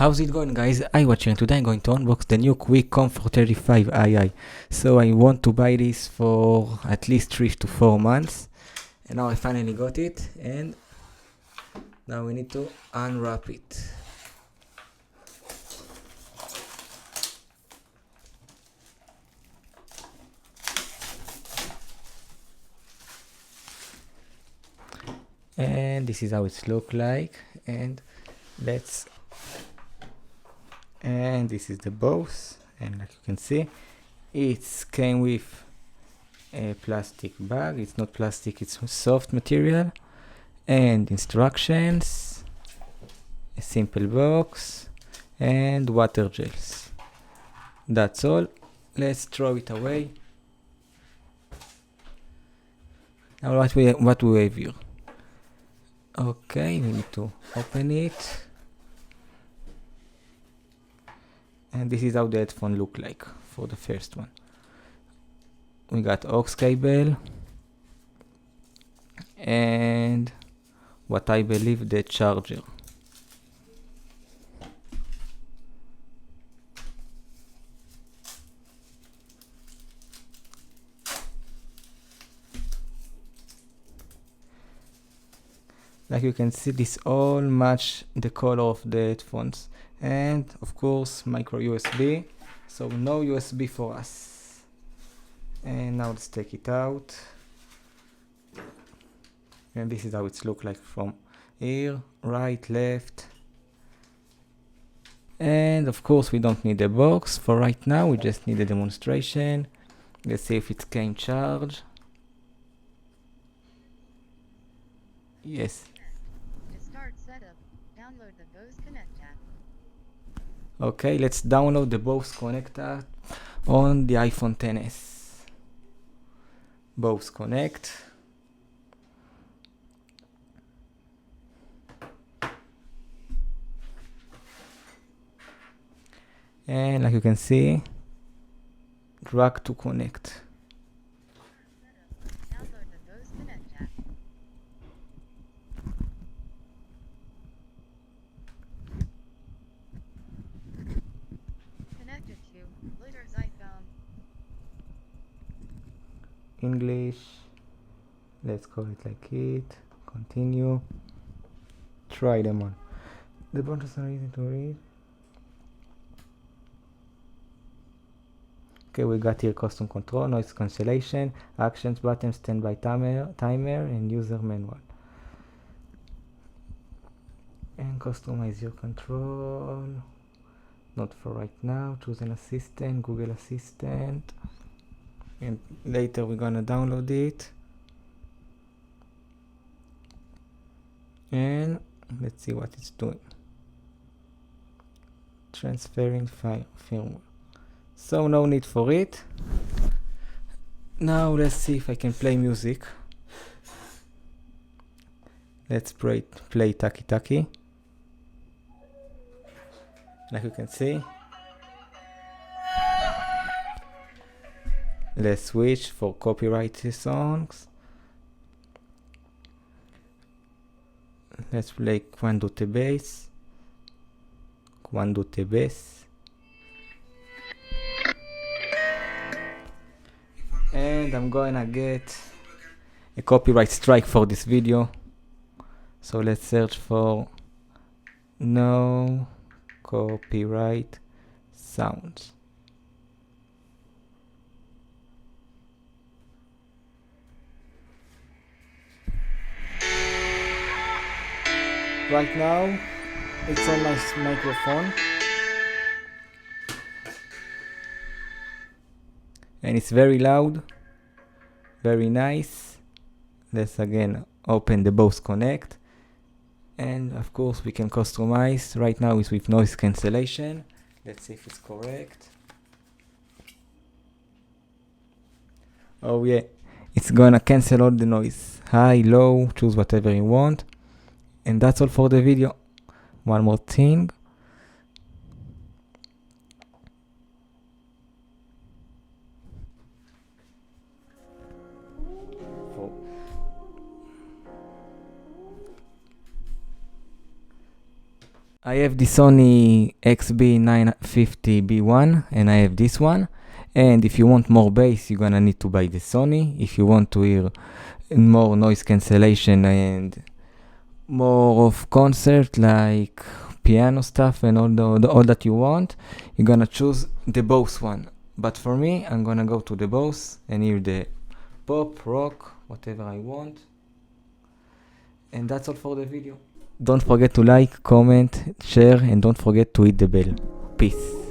How's it going, guys? HighWatch here, and today I'm going to unbox the new QuietComfort 35II. So I want to buy this for at least 3 to 4 months, and now I finally got it, and now we need to unwrap it. And this is how it looks like, and this is the Bose, and like you can see, it came with a plastic bag. It's not plastic, it's soft material, and instructions, a simple box, and water gels. That's all. Let's throw it away. Now what we have here? Okay, we need to open it, and this is how the headphone look like for the first one. We got aux cable and what I believe the charger. Like you can see, this all match the color of the headphones, and of course micro USB, so no USB for us. And now let's take it out, and this is how it looks like from here, right, left. And of course we don't need a box for right now, we just need a demonstration. Let's see if it came charged. Yes. To start setup, download the Bose Connect app. Okay, let's download the Bose Connect app on the iPhone XS. Bose Connect. And like you can see, drag to connect. Download the Bose Connect app. Connected to Laters iPhone. English. Let's call it like it. Continue. Try them on. The buttons are easy to read. Okay, we got here custom control, noise cancellation, actions button, standby timer, and user manual. And customize your control. Not for right now. Choose an assistant, Google Assistant, and later we're gonna download it. And let's see what it's doing. Transferring firmware. So no need for it. Now let's see if I can play music. Let's play Taki Taki. Like you can see. Let's switch for copyrighted songs. Let's play Quando te bass. Quando te bass. And I'm gonna get a copyright strike for this video, so let's search for no copyright sounds. Right now it's on my microphone, and it's very loud, very nice. Let's again open the Bose Connect, and of course we can customize. Right now it's with noise cancellation. Let's see if it's correct. Oh yeah, it's gonna cancel all the noise, high, low, choose whatever you want. And that's all for the video. One more thing, I have the Sony XB950B1 and I have this one. And if you want more bass, you're gonna need to buy the Sony. If you want to hear more noise cancellation and more of concert like piano stuff and all that you want, you're gonna choose the Bose one. But for me, I'm gonna go to the Bose and hear the pop, rock, whatever I want. And that's all for the video. Don't forget to like, comment, share, and don't forget to hit the bell. Peace.